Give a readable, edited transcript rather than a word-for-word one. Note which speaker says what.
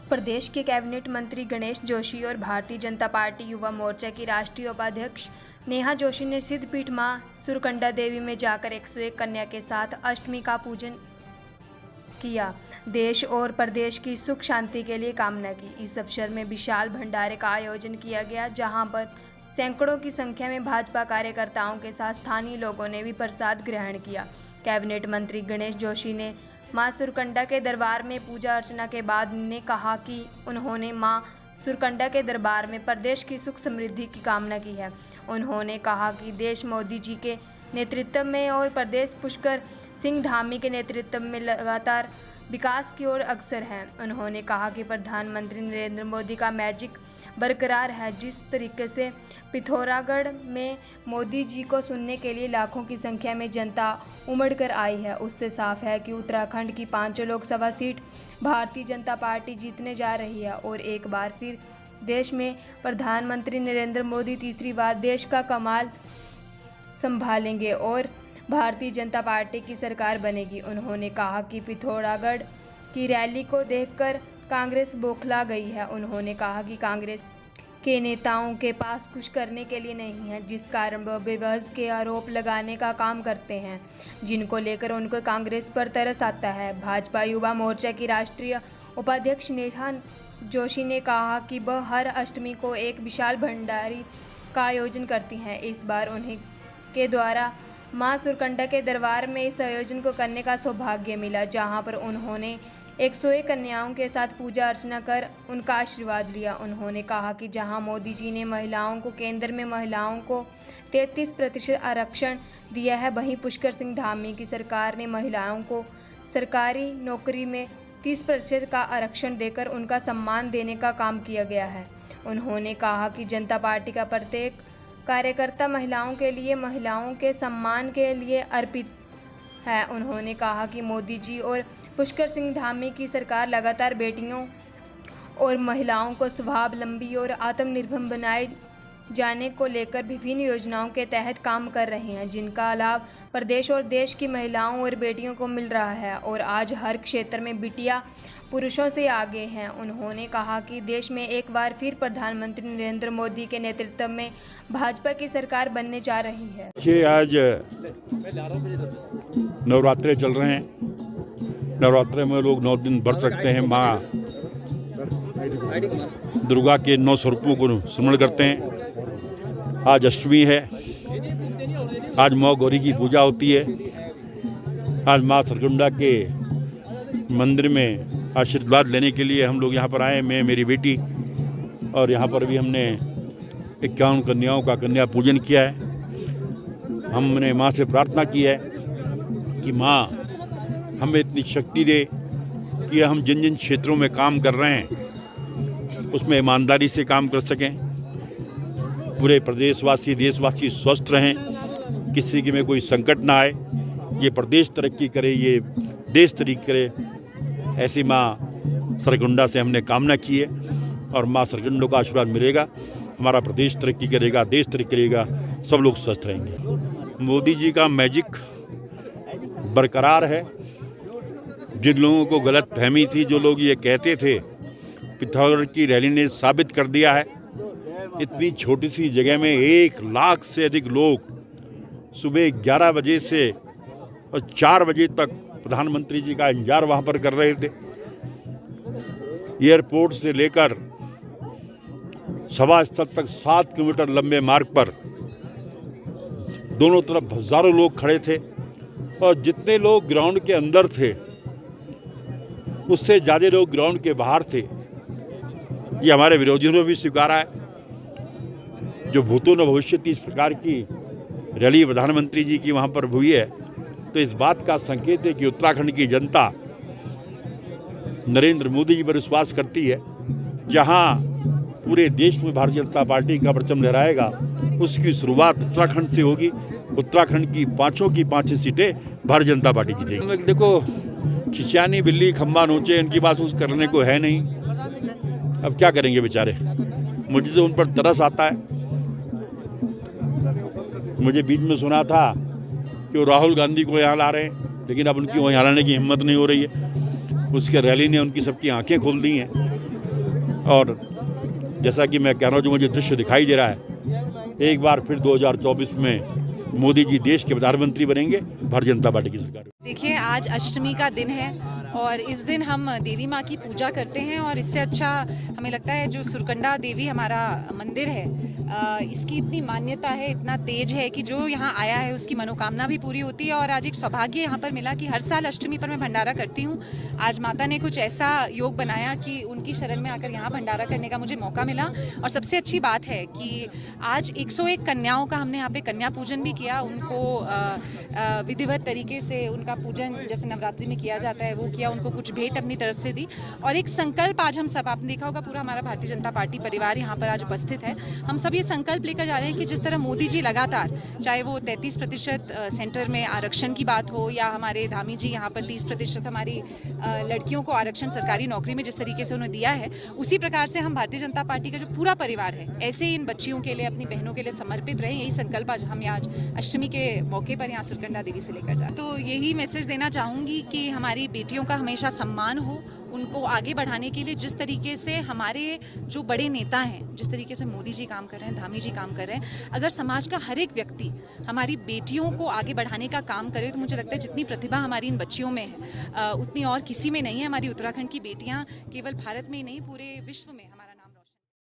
Speaker 1: प्रदेश के कैबिनेट मंत्री गणेश जोशी और भारतीय जनता पार्टी युवा मोर्चा की राष्ट्रीय उपाध्यक्ष नेहा जोशी ने सिद्धपीठ मां सुरकंडा देवी में जाकर 101 कन्या के साथ अष्टमी का पूजन किया। देश और प्रदेश की सुख शांति के लिए कामना की। इस अवसर में विशाल भंडारे का आयोजन किया गया, जहां पर सैकड़ों की संख्या में भाजपा कार्यकर्ताओं के साथ स्थानीय लोगों ने भी प्रसाद ग्रहण किया। कैबिनेट मंत्री गणेश जोशी ने मां सुरकंडा के दरबार में पूजा अर्चना के बाद ने कहा कि उन्होंने मां सुरकंडा के दरबार में प्रदेश की सुख समृद्धि की कामना की है। उन्होंने कहा कि देश मोदी जी के नेतृत्व में और प्रदेश पुष्कर सिंह धामी के नेतृत्व में लगातार विकास की ओर अग्रसर है। उन्होंने कहा कि प्रधानमंत्री नरेंद्र मोदी का मैजिक बरकरार है। जिस तरीके से पिथौरागढ़ में मोदी जी को सुनने के लिए लाखों की संख्या में जनता उमड़कर आई है, उससे साफ है कि उत्तराखंड की 5 लोकसभा सीट भारतीय जनता पार्टी जीतने जा रही है और एक बार फिर देश में प्रधानमंत्री नरेंद्र मोदी तीसरी बार देश का कमाल संभालेंगे और भारतीय जनता पार्टी की सरकार बनेगी। उन्होंने कहा कि पिथौरागढ़ की रैली को देखकर कांग्रेस बौखला गई है। उन्होंने कहा कि कांग्रेस के नेताओं के पास कुछ करने के लिए नहीं है, जिस कारण वह बेवजह के आरोप लगाने का काम करते हैं, जिनको लेकर उनको कांग्रेस पर तरस आता है। भाजपा युवा मोर्चा की राष्ट्रीय उपाध्यक्ष नेहा जोशी ने कहा कि वह हर अष्टमी को एक विशाल भंडारी का आयोजन करती हैं। इस बार उन्हें के द्वारा मां सुरकंडा के दरबार में इस आयोजन को करने का सौभाग्य मिला, जहां पर उन्होंने 101 कन्याओं के साथ पूजा अर्चना कर उनका आशीर्वाद लिया। उन्होंने कहा कि जहां मोदी जी ने महिलाओं को केंद्र में महिलाओं को 33% आरक्षण दिया है, वहीं पुष्कर सिंह धामी की सरकार ने महिलाओं को सरकारी नौकरी में 30% का आरक्षण देकर उनका सम्मान देने का काम किया गया है। उन्होंने कहा कि जनता पार्टी का प्रत्येक कार्यकर्ता महिलाओं के लिए, महिलाओं के सम्मान के लिए अर्पित है। उन्होंने कहा कि मोदी जी और पुष्कर सिंह धामी की सरकार लगातार बेटियों और महिलाओं को स्वावलंबी और आत्मनिर्भर बनाए जाने को लेकर विभिन्न योजनाओं के तहत काम कर रहे हैं, जिनका लाभ प्रदेश और देश की महिलाओं और बेटियों को मिल रहा है और आज हर क्षेत्र में बिटिया पुरुषों से आगे हैं। उन्होंने कहा कि देश में एक बार फिर प्रधानमंत्री नरेंद्र मोदी के नेतृत्व में भाजपा की सरकार बनने जा रही है।
Speaker 2: आज नवरात्रे चल रहे हैं। नवरात्रे में लोग 9 दिन व्रत रखते हैं, माँ दुर्गा के 9 स्वरूपों को स्मरण करते हैं। आज अष्टमी है, आज माँ गौरी की पूजा होती है। आज माँ सुरकंडा के मंदिर में आशीर्वाद लेने के लिए हम लोग यहाँ पर आए, मैं मेरी बेटी, और यहाँ पर भी हमने 51 कन्याओं का कन्या पूजन किया है। हमने माँ से प्रार्थना की है कि माँ हमें इतनी शक्ति दे कि हम जिन जिन क्षेत्रों में काम कर रहे हैं उसमें ईमानदारी से काम कर सकें, पूरे प्रदेशवासी देशवासी स्वस्थ रहें, किसी के में कोई संकट ना आए, ये प्रदेश तरक्की करे, ये देश तरक्की करे, ऐसी माँ सुरकंडा से हमने कामना की है और माँ सुरकंडा का आशीर्वाद मिलेगा, हमारा प्रदेश तरक्की करेगा, देश तरक्की करेगा, सब लोग स्वस्थ रहेंगे। मोदी जी का मैजिक बरकरार है। जिन लोगों को गलत फहमी थी, जो लोग ये कहते थे, पिथौरागढ़ की रैली ने साबित कर दिया है। इतनी छोटी सी जगह में 1 लाख से अधिक लोग सुबह 11 बजे से और 4 बजे तक प्रधानमंत्री जी का इंतजार वहाँ पर कर रहे थे। एयरपोर्ट से लेकर सभा स्थल तक 7 किलोमीटर लंबे मार्ग पर दोनों तरफ हजारों लोग खड़े थे और जितने लोग ग्राउंड के अंदर थे उससे ज़्यादा लोग ग्राउंड के बाहर थे। ये हमारे विरोधियों ने भी स्वीकारा है। जो भूतों न भविष्यति इस प्रकार की रैली प्रधानमंत्री जी की वहाँ पर हुई है, तो इस बात का संकेत है कि उत्तराखंड की जनता नरेंद्र मोदी जी पर विश्वास करती है। जहाँ पूरे देश में भारतीय जनता पार्टी का परचम लहराएगा, उसकी शुरुआत उत्तराखंड से होगी। उत्तराखंड की 5 की 5 सीटें भारतीय जनता पार्टी जीतेगी। देखो, खिसियानी बिल्ली खम्बा नोचे, इनकी बात कुछ करने को है नहीं। अब क्या करेंगे बेचारे, मुझे तो उन पर तरस आता है। मुझे बीच में सुना था कि वो राहुल गांधी को यहाँ ला रहे हैं, लेकिन अब उनकी वहाँ लाने की हिम्मत नहीं हो रही है। उसके रैली ने उनकी सबकी आंखें खोल दी हैं। और जैसा कि मैं कह रहा हूँ, जो मुझे दृश्य दिखाई दे रहा है, एक बार फिर 2024 में मोदी जी देश के प्रधानमंत्री बनेंगे, भारतीय जनता पार्टी की सरकार।
Speaker 3: देखिए, आज अष्टमी का दिन है और इस दिन हम देवी माँ की पूजा करते हैं और इससे अच्छा हमें लगता है जो सुरकंडा देवी हमारा मंदिर है, इसकी इतनी मान्यता है, इतना तेज है कि जो यहाँ आया है उसकी मनोकामना भी पूरी होती है। और आज एक सौभाग्य यहाँ पर मिला कि हर साल अष्टमी पर मैं भंडारा करती हूँ। आज माता ने कुछ ऐसा योग बनाया कि उनकी शरण में आकर यहाँ भंडारा करने का मुझे मौका मिला। और सबसे अच्छी बात है कि आज 101 कन्याओं का हमने यहाँ पे कन्या पूजन भी किया। उनको विधिवत तरीके से उनका पूजन जैसे नवरात्रि में किया जाता है वो किया, उनको कुछ भेंट अपनी तरफ से दी। और एक संकल्प आज हम सब, आपने देखा होगा पूरा हमारा भारतीय जनता पार्टी परिवार यहाँ पर आज उपस्थित है, हम सब ये संकल्प लेकर जा रहे हैं कि जिस तरह मोदी जी लगातार, चाहे वो 33% सेंटर में आरक्षण की बात हो या हमारे धामी जी यहाँ पर 30% हमारी लड़कियों को आरक्षण सरकारी नौकरी में जिस तरीके से उन्होंने दिया है, उसी प्रकार से हम भारतीय जनता पार्टी का जो पूरा परिवार है ऐसे ही इन बच्चियों के लिए, अपनी बहनों के लिए समर्पित रहे। यही संकल्प आज हम आज अष्टमी के मौके पर यहाँ सुरकंडा देवी से लेकर जाए। तो यही मैसेज देना चाहूँगी कि हमारी बेटियों का हमेशा सम्मान हो, उनको आगे बढ़ाने के लिए जिस तरीके से हमारे जो बड़े नेता हैं, जिस तरीके से मोदी जी काम कर रहे हैं, धामी जी काम कर रहे हैं, अगर समाज का हर एक व्यक्ति हमारी बेटियों को आगे बढ़ाने का काम करे तो मुझे लगता है जितनी प्रतिभा हमारी इन बच्चियों में है उतनी और किसी में नहीं है। हमारी उत्तराखंड की बेटियां केवल भारत में ही नहीं, पूरे विश्व में